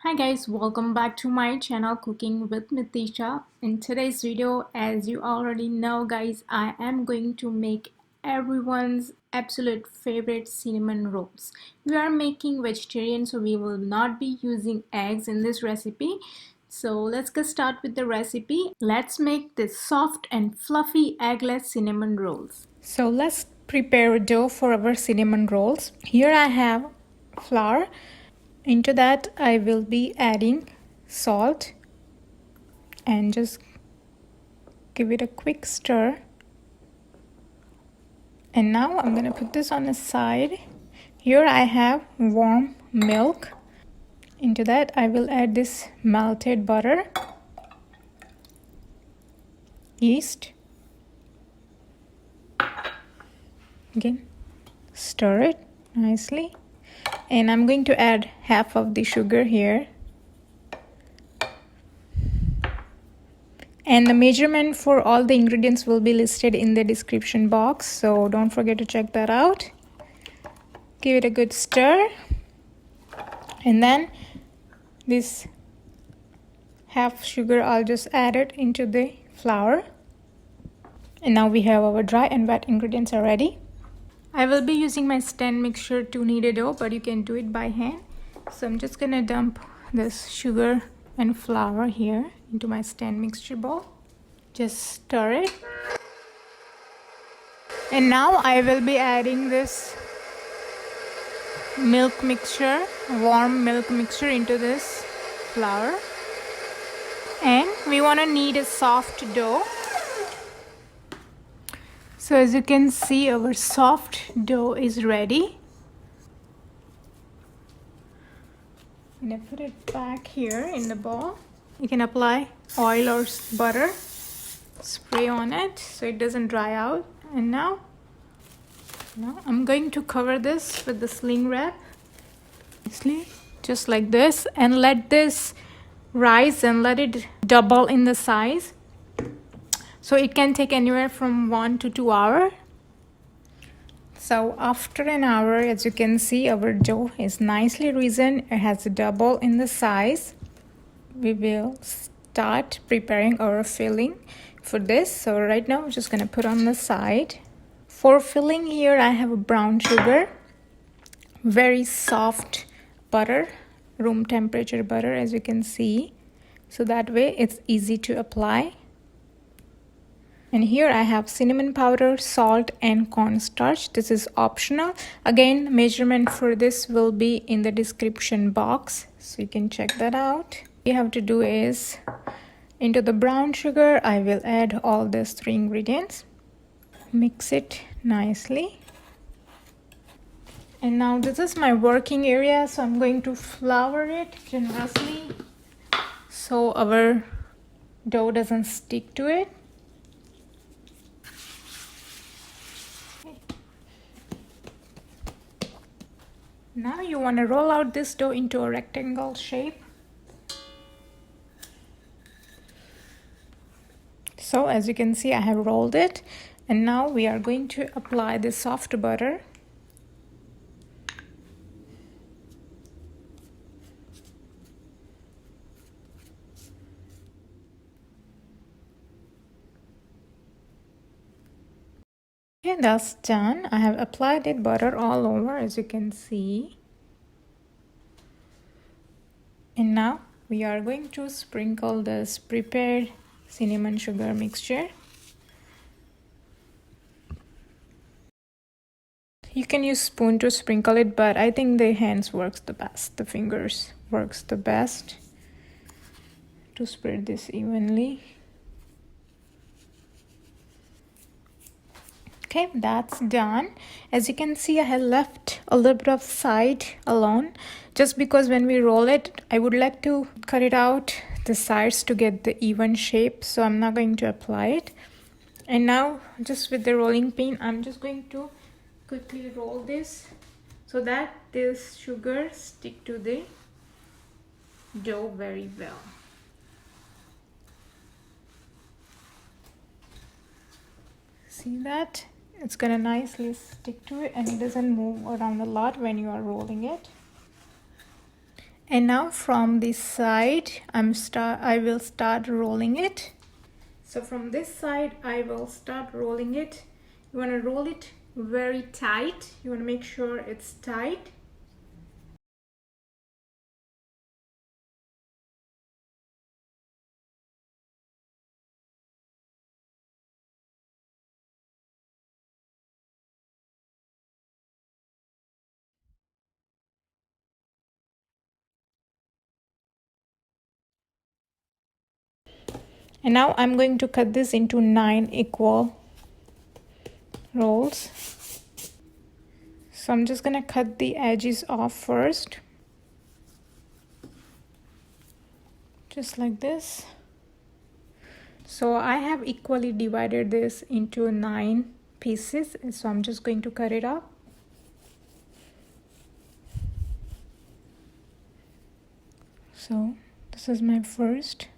Hi guys, welcome back to my channel Cooking with Mitisha. In today's video, as you already know guys, I am going to make everyone's absolute favorite cinnamon rolls. We are making vegetarian, so we will not be using eggs in this recipe. So let's get started with the recipe. Let's make this soft and fluffy eggless cinnamon rolls. So let's prepare a dough for our cinnamon rolls. Here I have flour. Into that I will be adding salt and just give it a quick stir. And now I'm going to put this on the side. Here I have warm milk. Into that I will add this melted butter, yeast. Again, stir it nicely. And I'm going to add half of the sugar here. And the measurement for all the ingredients will be listed in the description box, so don't forget to check that out. Give it a good stir. And then this half sugar I'll just add it into the flour. And now we have our dry and wet ingredients already. I will be using my stand mixer to knead a dough, but you can do it by hand. So I'm just gonna dump this sugar and flour here into my stand mixture bowl. Just stir it. And now I will be adding this milk mixture, warm milk mixture, into this flour. And we want to knead a soft dough. So as you can see, our soft dough is ready. I'm gonna put it back here in the bowl. You can apply oil or butter, spray on it so it doesn't dry out. And now I'm going to cover this with the sling wrap, just like this, and let this rise and let it double in the size. So it can take anywhere from 1 to 2 hours. So after an hour, as you can see, our dough is nicely risen. It has double in the size. We will start preparing our filling for this. So right now I'm just gonna put on the side. For filling here, I have a brown sugar, very soft butter, room temperature butter, as you can see. So that way it's easy to apply. And here I have cinnamon powder, salt, and cornstarch. This is optional. Again, measurement for this will be in the description box, so you can check that out. What you have to do is, into the brown sugar, I will add all these 3 ingredients. Mix it nicely. And now this is my working area, so I'm going to flour it generously so our dough doesn't stick to it. Now you want to roll out this dough into a rectangle shape. So as you can see, I have rolled it, and now we are going to apply the soft butter. Okay, that's done. I have applied it butter all over, as you can see. And now we are going to sprinkle this prepared cinnamon sugar mixture. You can use spoon to sprinkle it, but I think the hands works the best. The fingers works the best to spread this evenly. Okay, that's done. As you can see, I have left a little bit of side alone, just because when we roll it, I would like to cut it out the sides to get the even shape, so I'm not going to apply it. And now, just with the rolling pin, I'm just going to quickly roll this so that this sugar stick to the dough very well. See that? It's gonna nicely stick to it, and it doesn't move around a lot when you are rolling it. And now from this side, I will start rolling it. So from this side, I will start rolling it. You want to roll it very tight. You want to make sure it's tight. And now I'm going to cut this into 9 equal rolls. So I'm just gonna cut the edges off first. Just like this. So I have equally divided this into 9 pieces. So I'm just going to cut it up. So this is my first.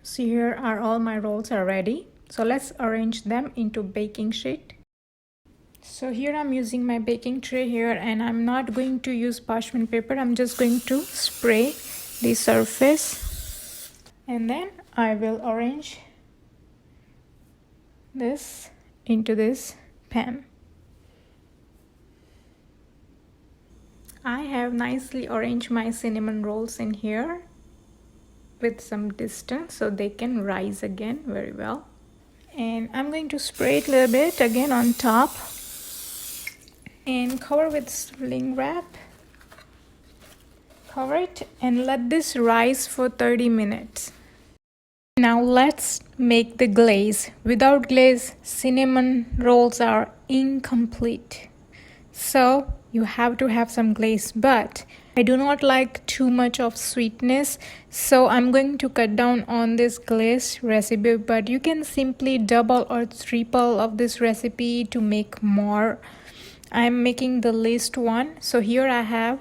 So here are all my rolls are ready. So let's arrange them into baking sheet. So here I'm using my baking tray here, and I'm not going to use parchment paper. I'm just going to spray the surface, and then I will arrange this into this pan. I have nicely arranged my cinnamon rolls in here with some distance so they can rise again very well. And I'm going to spray it a little bit again on top and cover with sling wrap. Cover it and let this rise for 30 minutes. Now let's make the glaze. Without glaze, cinnamon rolls are incomplete. So you have to have some glaze, but I do not like too much of sweetness, so I'm going to cut down on this glaze recipe, but you can simply double or triple of this recipe to make more. I'm making the least one. So here I have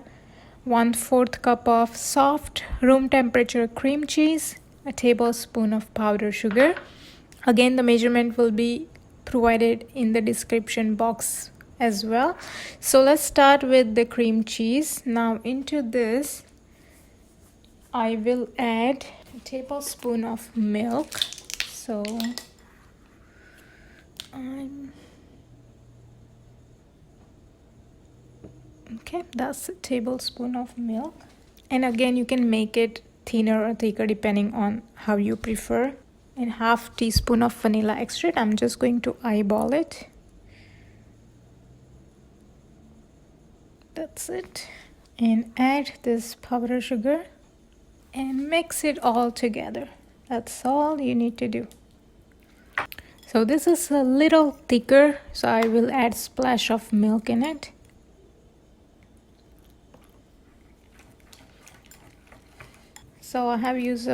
1/4 cup of soft room temperature cream cheese, a tablespoon of powdered sugar. Again, the measurement will be provided in the description box as well. So let's start with the cream cheese. Now into this I will add a tablespoon of milk. So that's a tablespoon of milk. And again, you can make it thinner or thicker depending on how you prefer. And 1/2 teaspoon of vanilla extract. I'm just going to eyeball it. That's it. And add this powdered sugar and mix it all together. That's all you need to do. So this is a little thicker, so I will add splash of milk in it. So I have used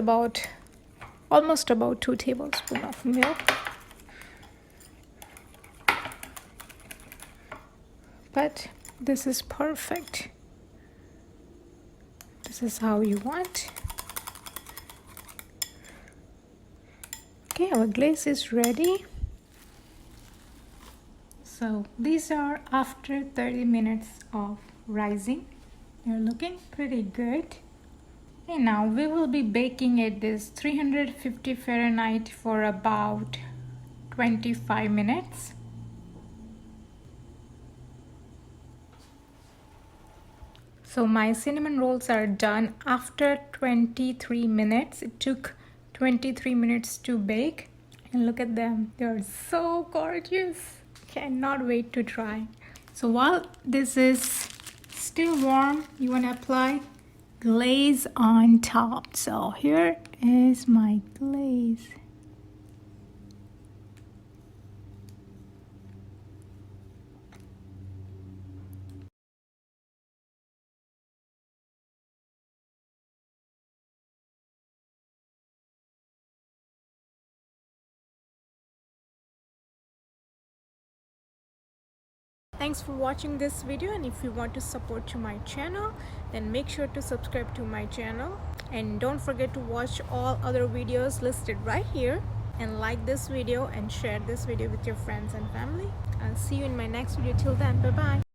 almost about 2 tablespoons of milk. But this is perfect. This is how you want. Okay, our glaze is ready. So these are after 30 minutes of rising. They're looking pretty good. And now we will be baking at this 350 Fahrenheit for about 25 minutes. So my cinnamon rolls are done after 23 minutes. It took 23 minutes to bake. And look at them. They're so gorgeous. Cannot wait to try. So while this is still warm, you want to apply glaze on top. So here is my glaze. Thanks for watching this video, and if you want to support to my channel, then make sure to subscribe to my channel, and don't forget to watch all other videos listed right here, and like this video and share this video with your friends and family. I'll see you in my next video. Till then, bye bye.